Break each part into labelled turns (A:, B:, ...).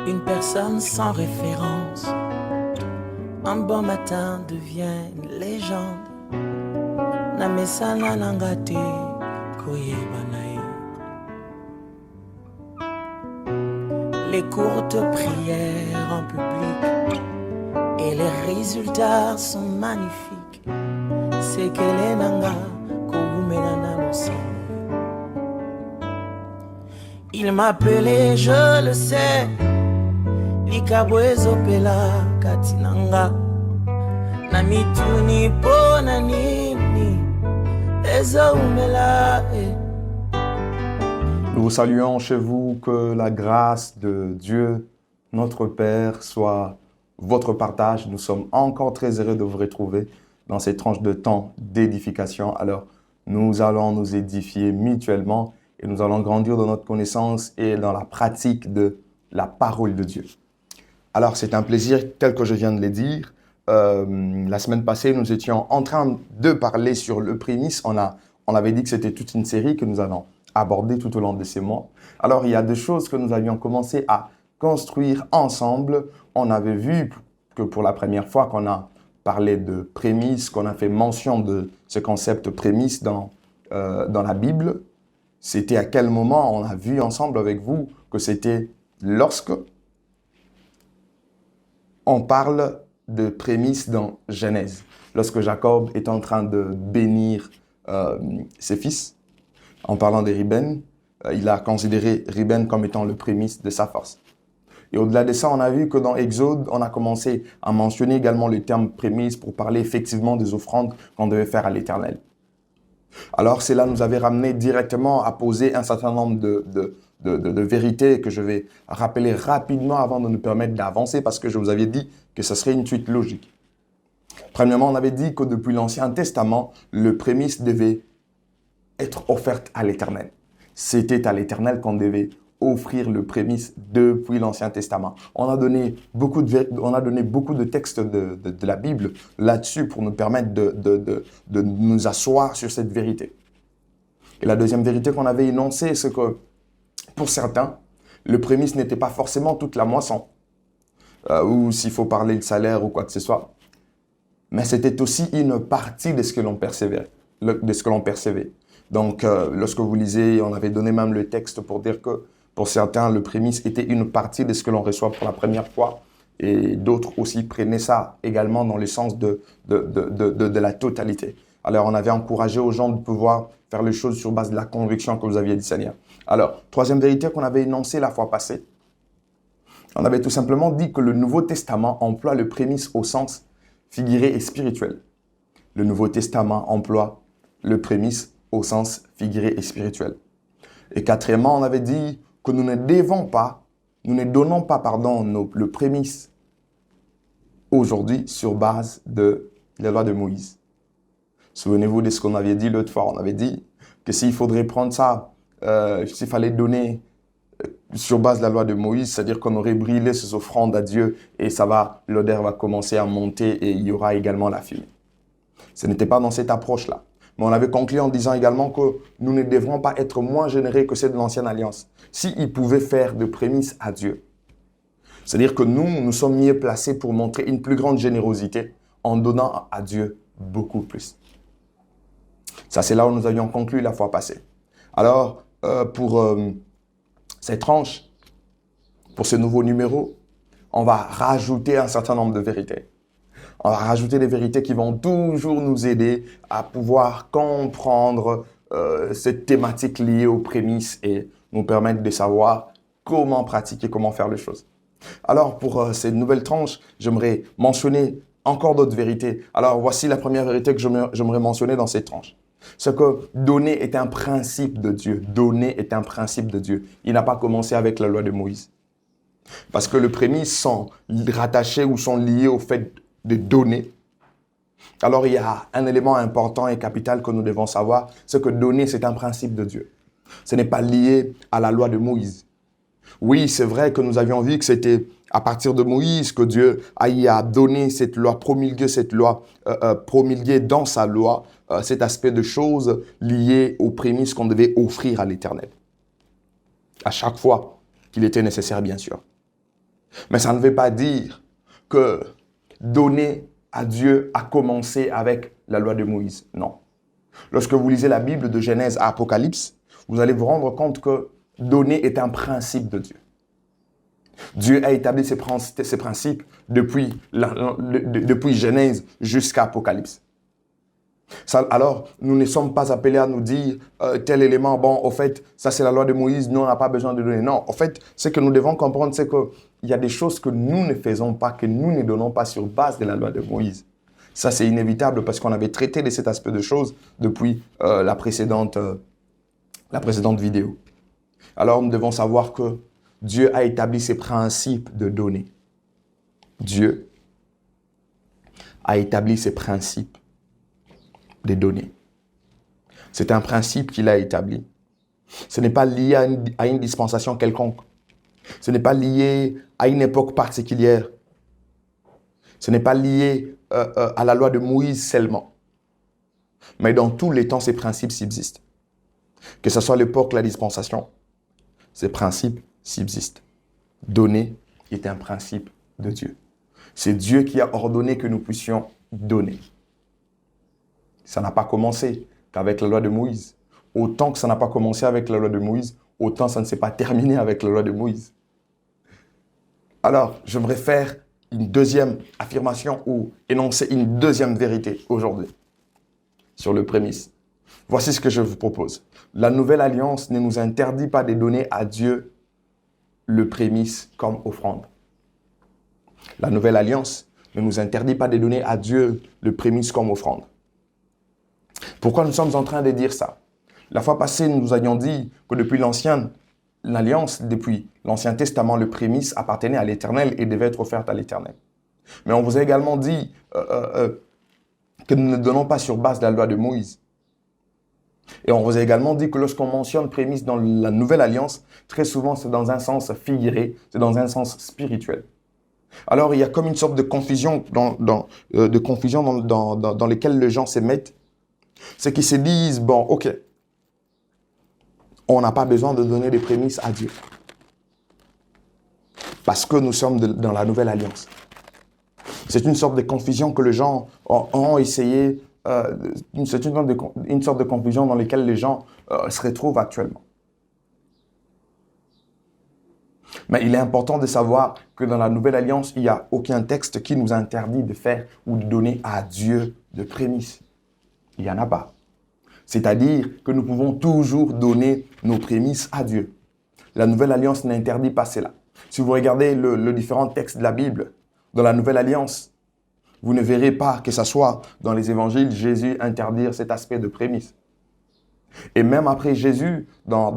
A: Une personne sans référence, un bon matin devient une légende. Namesana nangate koyebanae. Les courtes prières en public et les résultats sont magnifiques. C'est qu'elle est nanga koumenana aussi. Il m'appelait, je le sais. Likabwezo pela katinanga Namituni pona nini Ezo umela.
B: Nous vous saluons chez vous, que la grâce de Dieu, notre Père, soit votre partage. Nous sommes encore très heureux de vous retrouver dans ces tranches de temps d'édification. Alors, nous allons nous édifier mutuellement et nous allons grandir dans notre connaissance et dans la pratique de la parole de Dieu. Alors, c'est un plaisir, tel que je viens de le dire. La semaine passée, nous étions en train de parler sur le prémisse. On avait dit que c'était toute une série que nous allons aborder tout au long de ces mois. Alors, il y a deux choses que nous avions commencé à construire ensemble. On avait vu que pour la première fois qu'on a parlé de prémisse, qu'on a fait mention de ce concept prémisse dans la Bible, c'était à quel moment on a vu ensemble avec vous que c'était lorsque on parle de prémisse dans Genèse. Lorsque Jacob est en train de bénir ses fils, en parlant de Ruben, il a considéré Ruben comme étant le prémisse de sa force. Et au-delà de ça, on a vu que dans Exode, on a commencé à mentionner également le terme prémisse pour parler effectivement des offrandes qu'on devait faire à l'Éternel. Alors, cela nous avait ramené directement à poser un certain nombre de vérités que je vais rappeler rapidement avant de nous permettre d'avancer, parce que je vous avais dit que ce serait une suite logique. Premièrement, on avait dit que depuis l'Ancien Testament, le prémisse devait être offerte à l'Éternel. C'était à l'Éternel qu'on devait offrir le prémisse depuis l'Ancien Testament. On a donné beaucoup de textes de la Bible là-dessus pour nous permettre de nous asseoir sur cette vérité. Et la deuxième vérité qu'on avait énoncée, c'est que pour certains, le prémisse n'était pas forcément toute la moisson, ou s'il faut parler de salaire ou quoi que ce soit, mais c'était aussi une partie de ce que l'on percevait. Donc, lorsque vous lisez, on avait donné même le texte pour dire que pour certains, le prémisse était une partie de ce que l'on reçoit pour la première fois, et d'autres aussi prenaient ça également dans le sens de la totalité. Alors, on avait encouragé aux gens de pouvoir faire les choses sur base de la conviction que vous aviez discernée. Alors, troisième vérité qu'on avait énoncée la fois passée, on avait tout simplement dit que le Nouveau Testament emploie le prémisse au sens figuré et spirituel. Le Nouveau Testament emploie le prémisse au sens figuré et spirituel. Et quatrièmement, on avait dit que nous ne donnons pas, le prémisse aujourd'hui sur base de la loi de Moïse. Souvenez-vous de ce qu'on avait dit l'autre fois. On avait dit que s'il faudrait prendre ça, s'il fallait donner sur base de la loi de Moïse, c'est-à-dire qu'on aurait brûlé ces offrandes à Dieu et l'odeur va commencer à monter et il y aura également la fumée. Ce n'était pas dans cette approche-là. Mais on avait conclu en disant également que nous ne devrons pas être moins généreux que ceux de l'Ancienne Alliance. S'ils pouvaient faire de prémices à Dieu, c'est-à-dire que nous sommes mieux placés pour montrer une plus grande générosité en donnant à Dieu beaucoup plus. Ça, c'est là où nous avions conclu la fois passée. Alors, pour cette tranche, pour ce nouveau numéro, on va rajouter un certain nombre de vérités. On va rajouter des vérités qui vont toujours nous aider à pouvoir comprendre cette thématique liée aux prémices et nous permettre de savoir comment pratiquer, comment faire les choses. Alors, pour cette nouvelle tranche, j'aimerais mentionner encore d'autres vérités. Alors, voici la première vérité que j'aimerais mentionner dans cette tranche. C'est que donner est un principe de Dieu. Donner est un principe de Dieu. Il n'a pas commencé avec la loi de Moïse. Parce que les prémices sont rattachées ou sont liées au fait de donner. Alors, il y a un élément important et capital que nous devons savoir, c'est que donner, c'est un principe de Dieu. Ce n'est pas lié à la loi de Moïse. Oui, c'est vrai que nous avions vu que c'était à partir de Moïse que Dieu a donné cette loi, promulgué cette loi, promulgué dans sa loi cet aspect de choses liées aux prémices qu'on devait offrir à l'Éternel. À chaque fois qu'il était nécessaire, bien sûr. Mais ça ne veut pas dire que donner à Dieu a commencé avec la loi de Moïse. Non. Lorsque vous lisez la Bible de Genèse à Apocalypse, vous allez vous rendre compte que donner est un principe de Dieu. Dieu a établi ses principes depuis Genèse jusqu'à Apocalypse. Alors, nous ne sommes pas appelés à nous dire tel élément, bon, au fait, ça c'est la loi de Moïse, nous on n'a pas besoin de donner. Non, au fait, ce que nous devons comprendre, c'est qu'il y a des choses que nous ne faisons pas, que nous ne donnons pas sur base de la loi de Moïse. Ça, c'est inévitable parce qu'on avait traité de cet aspect de choses depuis la précédente vidéo. Alors, nous devons savoir que Dieu a établi ses principes de donner. Dieu a établi ses principes de donner. C'est un principe qu'il a établi. Ce n'est pas lié à une dispensation quelconque. Ce n'est pas lié à une époque particulière. Ce n'est pas lié à la loi de Moïse seulement. Mais dans tous les temps, ces principes subsistent. Que ce soit l'époque, la dispensation, ces principes subsistent. Donner est un principe de Dieu. C'est Dieu qui a ordonné que nous puissions donner. Ça n'a pas commencé qu'avec la loi de Moïse. Autant que ça n'a pas commencé avec la loi de Moïse, autant ça ne s'est pas terminé avec la loi de Moïse. Alors, j'aimerais faire une deuxième affirmation ou énoncer une deuxième vérité aujourd'hui sur le prémisse. Voici ce que je vous propose. La nouvelle alliance ne nous interdit pas de donner à Dieu le prémisse comme offrande. La nouvelle alliance ne nous interdit pas de donner à Dieu le prémisse comme offrande. Pourquoi nous sommes en train de dire ça? La fois passée, nous avions dit que depuis l'ancienne alliance, depuis l'Ancien Testament, le prémisse appartenait à l'Éternel et devait être offert à l'Éternel. Mais on vous a également dit que nous ne donnons pas sur base de la loi de Moïse. Et on vous a également dit que lorsqu'on mentionne prémisse dans la nouvelle alliance, très souvent c'est dans un sens figuré, c'est dans un sens spirituel. Alors il y a comme une sorte de confusion dans lesquelles les gens se mettent. C'est qu'ils se disent, bon, ok, on n'a pas besoin de donner des prémices à Dieu. Parce que nous sommes dans la nouvelle alliance. C'est une sorte de confusion que les gens ont essayé, c'est une sorte de confusion dans laquelle les gens se retrouvent actuellement. Mais il est important de savoir que dans la nouvelle alliance, il n'y a aucun texte qui nous interdit de faire ou de donner à Dieu de prémices. Il n'y en a pas. C'est-à-dire que nous pouvons toujours donner nos prémices à Dieu. La nouvelle alliance n'interdit pas cela. Si vous regardez les différents textes de la Bible, dans la nouvelle alliance, vous ne verrez pas que ce soit dans les évangiles, Jésus interdire cet aspect de prémisse. Et même après Jésus, dans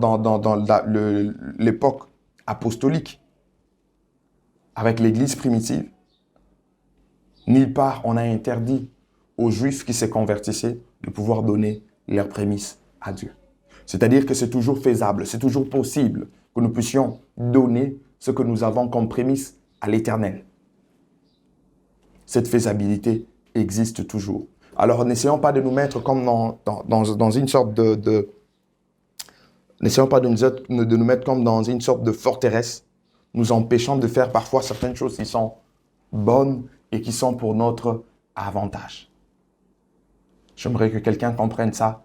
B: l'époque apostolique, avec l'église primitive, nulle part on a interdit aux Juifs qui se convertissaient de pouvoir donner leurs prémices à Dieu. C'est-à-dire que c'est toujours faisable, c'est toujours possible que nous puissions donner ce que nous avons comme prémisse à l'Éternel. Cette faisabilité existe toujours. Alors n'essayons pas de nous mettre comme dans une sorte n'essayons pas de nous mettre comme dans une sorte de forteresse, nous empêchant de faire parfois certaines choses qui sont bonnes et qui sont pour notre avantage. J'aimerais que quelqu'un comprenne ça.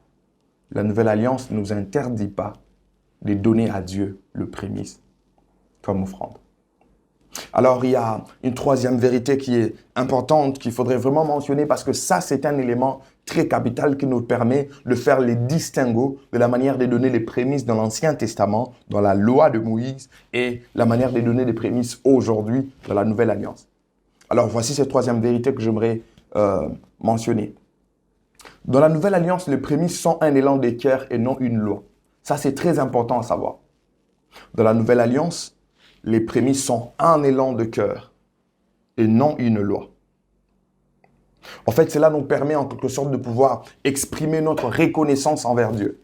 B: La nouvelle alliance ne nous interdit pas de donner à Dieu le prémisse comme offrande. Alors, il y a une troisième vérité qui est importante, qu'il faudrait vraiment mentionner parce que ça, c'est un élément très capital qui nous permet de faire les distinguos de la manière de donner les prémices dans l'Ancien Testament, dans la loi de Moïse et la manière de donner les prémices aujourd'hui dans la Nouvelle Alliance. Alors, voici cette troisième vérité que j'aimerais mentionner. Dans la Nouvelle Alliance, les prémices sont un élan des cœurs et non une loi. Ça, c'est très important à savoir. Dans la Nouvelle Alliance, les prémices sont un élan de cœur et non une loi. En fait, cela nous permet en quelque sorte de pouvoir exprimer notre reconnaissance envers Dieu.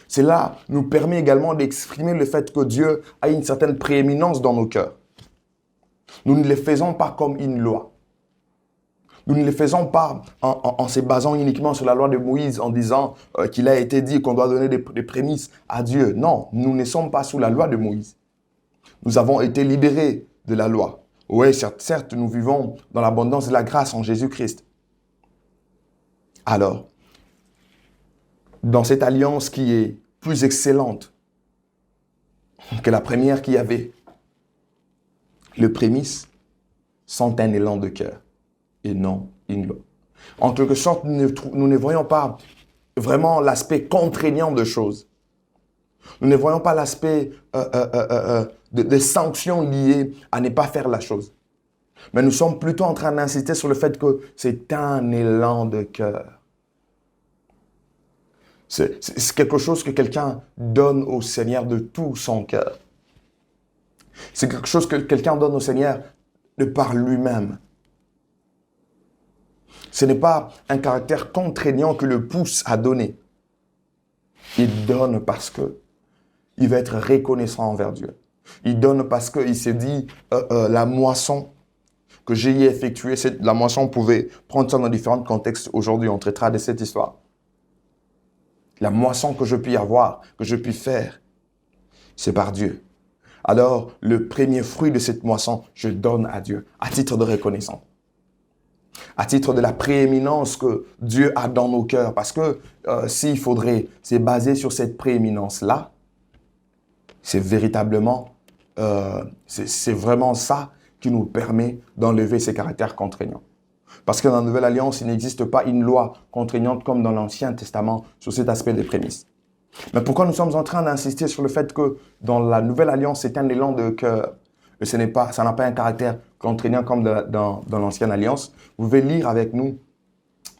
B: Cela nous permet également d'exprimer le fait que Dieu a une certaine prééminence dans nos cœurs. Nous ne les faisons pas comme une loi. Nous ne les faisons pas en se basant uniquement sur la loi de Moïse en disant qu'il a été dit qu'on doit donner des prémices à Dieu. Non, nous ne sommes pas sous la loi de Moïse. Nous avons été libérés de la loi. Oui, certes, nous vivons dans l'abondance de la grâce en Jésus-Christ. Alors, dans cette alliance qui est plus excellente que la première qu'il y avait, les prémices sont un élan de cœur et non une loi. En quelque sorte, nous ne voyons pas vraiment l'aspect contraignant de choses. Nous ne voyons pas l'aspect de sanctions liées à ne pas faire la chose. Mais nous sommes plutôt en train d'insister sur le fait que c'est un élan de cœur. C'est quelque chose que quelqu'un donne au Seigneur de tout son cœur. C'est quelque chose que quelqu'un donne au Seigneur de par lui-même. Ce n'est pas un caractère contraignant que le pousse à donner. Il donne parce que il va être reconnaissant envers Dieu. Il donne parce qu'il s'est dit, la moisson que j'ai effectuée, la moisson, on pouvait prendre ça dans différents contextes. Aujourd'hui, on traitera de cette histoire. La moisson que je puis avoir, que je puis faire, c'est par Dieu. Alors, le premier fruit de cette moisson, je donne à Dieu, à titre de reconnaissance. À titre de la prééminence que Dieu a dans nos cœurs. Parce que s'il faudrait, c'est basé sur cette prééminence-là, c'est véritablement, c'est vraiment ça qui nous permet d'enlever ces caractères contraignants. Parce que dans la Nouvelle Alliance, il n'existe pas une loi contraignante comme dans l'Ancien Testament sur cet aspect des prémices. Mais pourquoi nous sommes en train d'insister sur le fait que dans la Nouvelle Alliance, c'est un élan de cœur et ça n'a pas un caractère contraignant comme dans l'Ancienne Alliance? Vous pouvez lire avec nous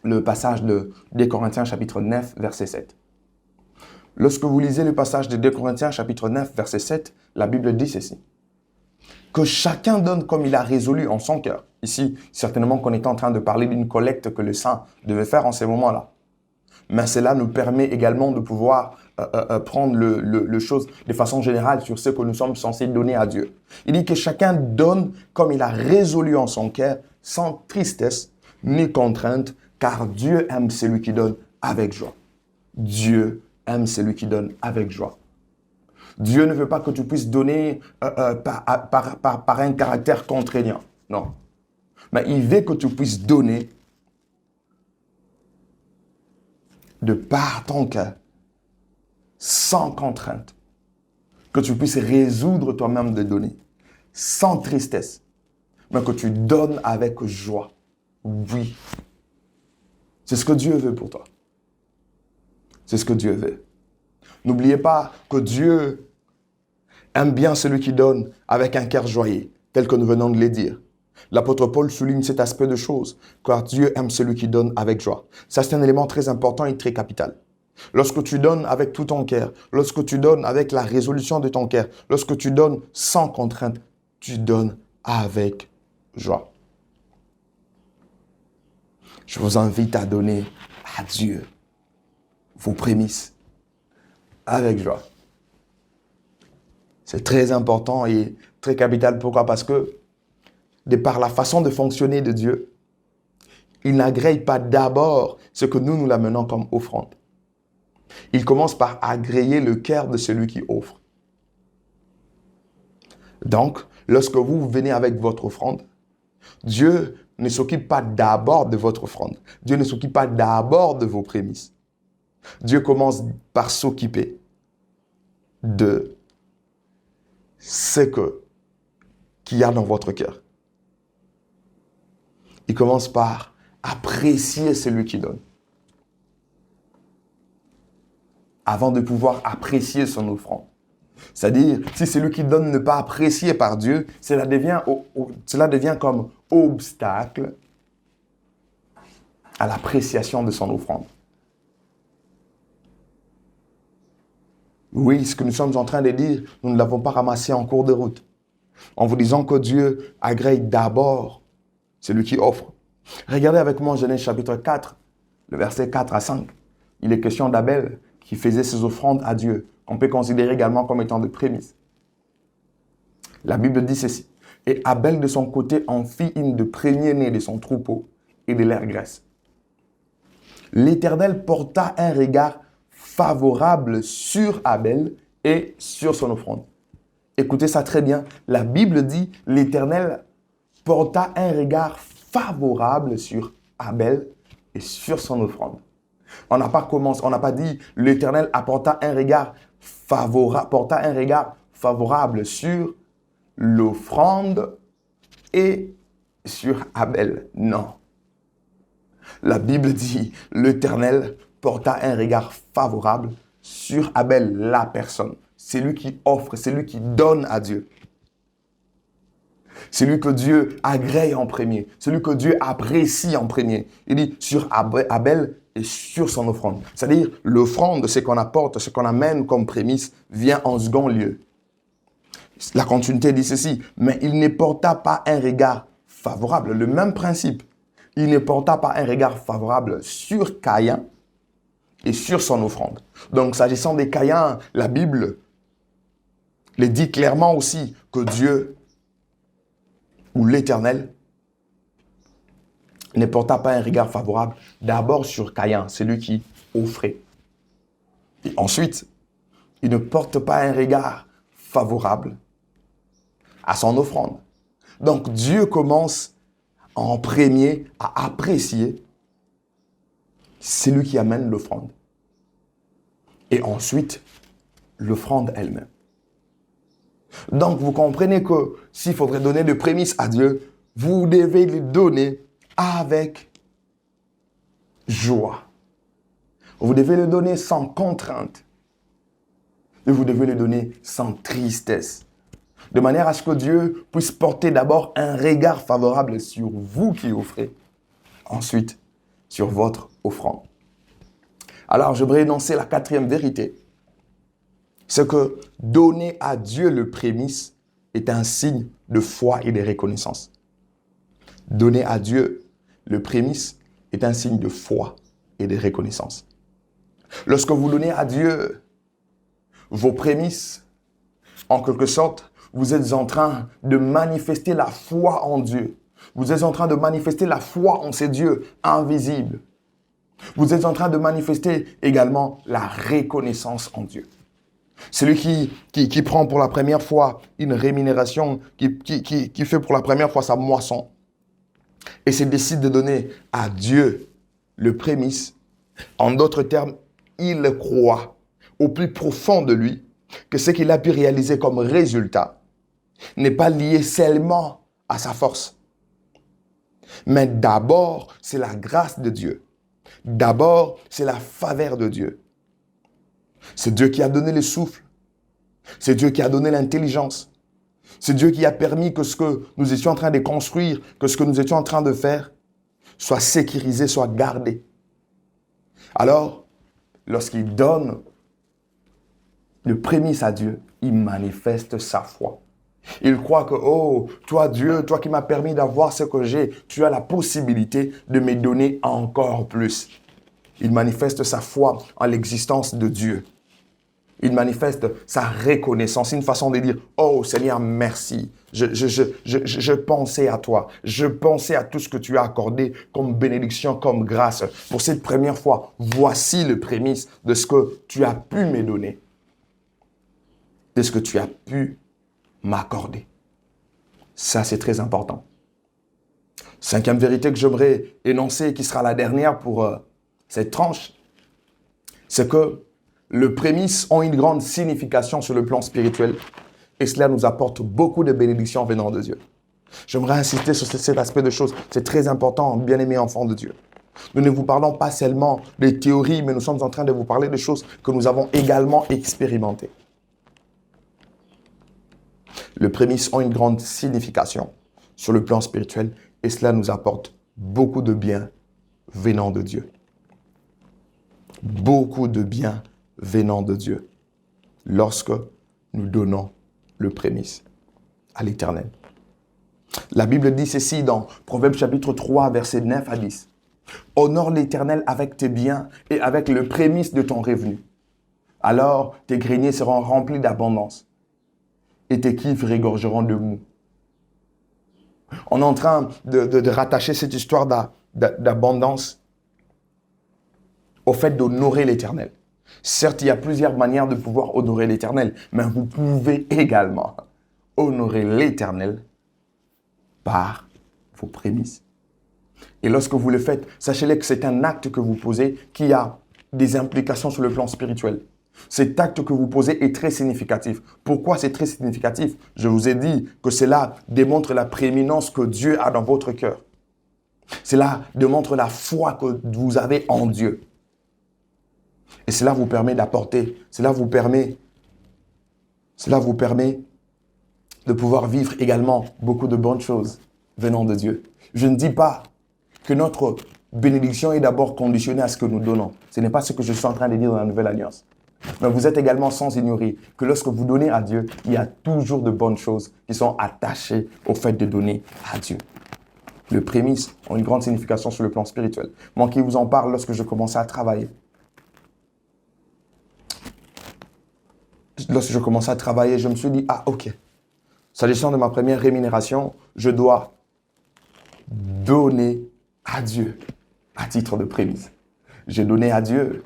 B: le passage de 2 Corinthiens chapitre 9, verset 7. Lorsque vous lisez le passage de 2 Corinthiens chapitre 9, verset 7, la Bible dit ceci. Que chacun donne comme il a résolu en son cœur. Ici, certainement qu'on est en train de parler d'une collecte que le saint devait faire en ces moments-là. Mais cela nous permet également de pouvoir prendre le chose de façon générale sur ce que nous sommes censés donner à Dieu. Il dit que chacun donne comme il a résolu en son cœur, sans tristesse ni contrainte, car Dieu aime celui qui donne avec joie. Dieu aime celui qui donne avec joie. Dieu ne veut pas que tu puisses donner par un caractère contraignant. Non. Mais il veut que tu puisses donner de par ton cœur, sans contrainte. Que tu puisses résoudre toi-même de donner, sans tristesse. Mais que tu donnes avec joie. Oui. C'est ce que Dieu veut pour toi. C'est ce que Dieu veut. N'oubliez pas que Dieu aime bien celui qui donne avec un cœur joyeux, tel que nous venons de le dire. L'apôtre Paul souligne cet aspect de choses, car Dieu aime celui qui donne avec joie. Ça, c'est un élément très important et très capital. Lorsque tu donnes avec tout ton cœur, lorsque tu donnes avec la résolution de ton cœur, lorsque tu donnes sans contrainte, tu donnes avec joie. Je vous invite à donner à Dieu vos prémices avec joie. C'est très important et très capital. Pourquoi? Parce que de par la façon de fonctionner de Dieu, il n'agrée pas d'abord ce que nous l'amenons comme offrande. Il commence par agréer le cœur de celui qui offre. Donc, lorsque vous venez avec votre offrande, Dieu ne s'occupe pas d'abord de votre offrande. Dieu ne s'occupe pas d'abord de vos prémices. Dieu commence par s'occuper de ce qu'il y a dans votre cœur. Il commence par apprécier celui qui donne. Avant de pouvoir apprécier son offrande. C'est-à-dire, si celui qui donne n'est pas apprécié par Dieu, cela devient comme obstacle à l'appréciation de son offrande. Oui, ce que nous sommes en train de dire, nous ne l'avons pas ramassé en cours de route. En vous disant que Dieu agrée d'abord celui qui offre. Regardez avec moi Genèse chapitre 4, le verset 4 à 5. Il est question d'Abel qui faisait ses offrandes à Dieu, qu'on peut considérer également comme étant de prémices. La Bible dit ceci. Et Abel de son côté en fit une de premier-né de son troupeau et de leur graisse. L'Éternel porta un regard favorable sur Abel et sur son offrande. Écoutez ça très bien. La Bible dit l'Éternel porta un regard favorable sur Abel et sur son offrande. On n'a pas dit l'Éternel porta un regard favorable sur l'offrande et sur Abel. Non. La Bible dit l'Éternel porta un regard favorable sur Abel, la personne. C'est lui qui offre, c'est lui qui donne à Dieu. C'est lui que Dieu agrée en premier. C'est lui que Dieu apprécie en premier. Il dit sur Abel et sur son offrande. C'est-à-dire l'offrande, ce qu'on apporte, ce qu'on amène comme prémisse, vient en second lieu. La continuité dit ceci. Mais il ne porta pas un regard favorable. Le même principe. Il ne porta pas un regard favorable sur Caïn et sur son offrande. Donc, s'agissant des Caïns, la Bible les dit clairement aussi que Dieu ou l'Éternel ne porta pas un regard favorable d'abord sur Caïn, celui qui offrait. Et ensuite, il ne porte pas un regard favorable à son offrande. Donc, Dieu commence en premier à apprécier celui qui amène l'offrande. Et ensuite, l'offrande elle-même. Donc, vous comprenez que s'il faudrait donner des prémices à Dieu, vous devez les donner avec joie. Vous devez le donner sans contrainte. Et vous devez le donner sans tristesse. De manière à ce que Dieu puisse porter d'abord un regard favorable sur vous qui offrez. Ensuite, sur votre offrande. Alors, j'aimerais énoncer la quatrième vérité. C'est que donner à Dieu le prémisse est un signe de foi et de reconnaissance. Donner à Dieu le prémisse est un signe de foi et de reconnaissance. Lorsque vous donnez à Dieu vos prémices, en quelque sorte, vous êtes en train de manifester la foi en Dieu. Vous êtes en train de manifester la foi en ces dieux invisibles. Vous êtes en train de manifester également la reconnaissance en Dieu. Celui qui prend pour la première fois une rémunération, qui fait pour la première fois sa moisson et se décide de donner à Dieu le prémisse, en d'autres termes, il croit au plus profond de lui que ce qu'il a pu réaliser comme résultat n'est pas lié seulement à sa force. Mais d'abord, c'est la grâce de Dieu. D'abord, c'est la faveur de Dieu. C'est Dieu qui a donné le souffle. C'est Dieu qui a donné l'intelligence. C'est Dieu qui a permis que ce que nous étions en train de construire, que ce que nous étions en train de faire, soit sécurisé, soit gardé. Alors, lorsqu'il donne le prémisse à Dieu, il manifeste sa foi. Il croit que, oh, toi Dieu, toi qui m'as permis d'avoir ce que j'ai, tu as la possibilité de me donner encore plus. Il manifeste sa foi en l'existence de Dieu. Il manifeste sa reconnaissance, une façon de dire, oh Seigneur, merci. Je pensais à toi. Je pensais à tout ce que tu as accordé comme bénédiction, comme grâce. Pour cette première fois, voici le prémisse de ce que tu as pu me donner. De ce que tu as pu m'accorder. Ça, c'est très important. Cinquième vérité que j'aimerais énoncer, qui sera la dernière pour cette tranche, c'est que les prémices ont une grande signification sur le plan spirituel et cela nous apporte beaucoup de bénédictions venant de Dieu. J'aimerais insister sur cet aspect de choses. C'est très important, bien-aimés enfants de Dieu. Nous ne vous parlons pas seulement des théories, mais nous sommes en train de vous parler de choses que nous avons également expérimentées. Les prémices ont une grande signification sur le plan spirituel et cela nous apporte beaucoup de bien venant de Dieu. Beaucoup de bien venant de Dieu lorsque nous donnons le prémisse à l'Éternel. La Bible dit ceci dans Proverbes chapitre 3, versets 9 à 10. « Honore l'Éternel avec tes biens et avec le prémisse de ton revenu. Alors tes greniers seront remplis d'abondance et tes cuves régorgeront de mou. » On est en train de rattacher cette histoire d'abondance au fait d'honorer l'Éternel. Certes, il y a plusieurs manières de pouvoir honorer l'Éternel, mais vous pouvez également honorer l'Éternel par vos prémices. Et lorsque vous le faites, sachez-le que c'est un acte que vous posez qui a des implications sur le plan spirituel. Cet acte que vous posez est très significatif. Pourquoi c'est très significatif? Je vous ai dit que cela démontre la prééminence que Dieu a dans votre cœur. Cela démontre la foi que vous avez en Dieu. Et cela vous permet d'apporter, cela vous permet de pouvoir vivre également beaucoup de bonnes choses venant de Dieu. Je ne dis pas que notre bénédiction est d'abord conditionnée à ce que nous donnons. Ce n'est pas ce que je suis en train de dire dans la Nouvelle Alliance. Mais vous êtes également sans ignorer que lorsque vous donnez à Dieu, il y a toujours de bonnes choses qui sont attachées au fait de donner à Dieu. Les prémices ont une grande signification sur le plan spirituel. Moi qui vous en parle lorsque je commençais à travailler. Lorsque je commençais à travailler, je me suis dit, ah ok, s'agissant de ma première rémunération, je dois donner à Dieu à titre de prémisse. J'ai donné à Dieu.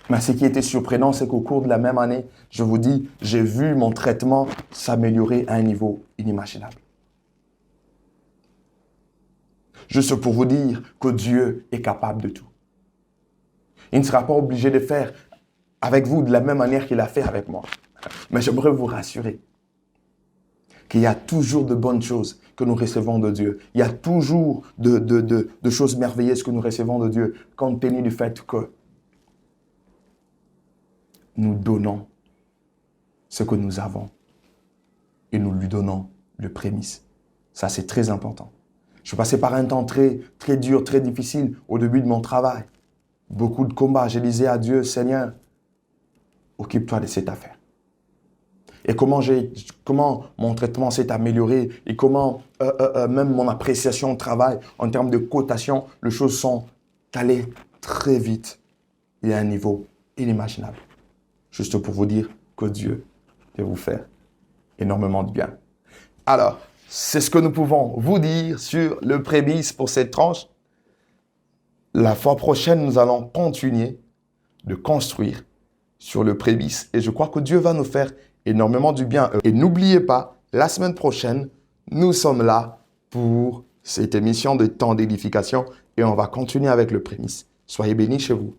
B: Mais ce qui était surprenant, c'est qu'au cours de la même année, je vous dis, j'ai vu mon traitement s'améliorer à un niveau inimaginable. Juste pour vous dire que Dieu est capable de tout. Il ne sera pas obligé de faire avec vous de la même manière qu'il a fait avec moi. Mais j'aimerais vous rassurer qu'il y a toujours de bonnes choses que nous recevons de Dieu. Il y a toujours de choses merveilleuses que nous recevons de Dieu, compte tenu du fait que nous donnons ce que nous avons et nous lui donnons le prémisse. Ça, c'est très important. Je suis passé par un temps très, très dur, très difficile au début de mon travail. Beaucoup de combats. Je disais à Dieu, Seigneur, occupe-toi de cette affaire. Et comment mon traitement s'est amélioré et comment même mon appréciation au travail, en termes de cotation, les choses sont allées très vite et à un niveau inimaginable. Juste pour vous dire que Dieu peut vous faire énormément de bien. Alors, c'est ce que nous pouvons vous dire sur le prémisse pour cette tranche. La fois prochaine, nous allons continuer de construire sur le prémisse. Et je crois que Dieu va nous faire énormément du bien. Et n'oubliez pas, la semaine prochaine, nous sommes là pour cette émission de temps d'édification et on va continuer avec le prémisse. Soyez bénis chez vous.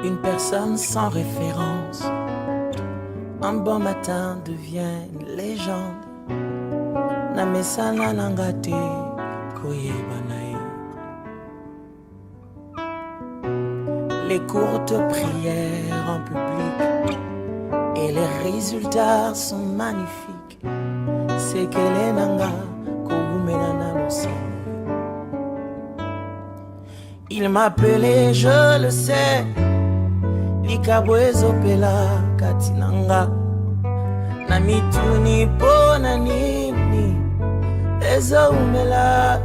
A: Une personne sans référence, un bon matin devient une légende. Namesana langate koyebanae. Les courtes prières en public et les résultats sont magnifiques. C'est que les nanga koumelana aussi. Il m'appelait, je le sais. Likabwezo pela katinanga na mituni pona nini ezo umela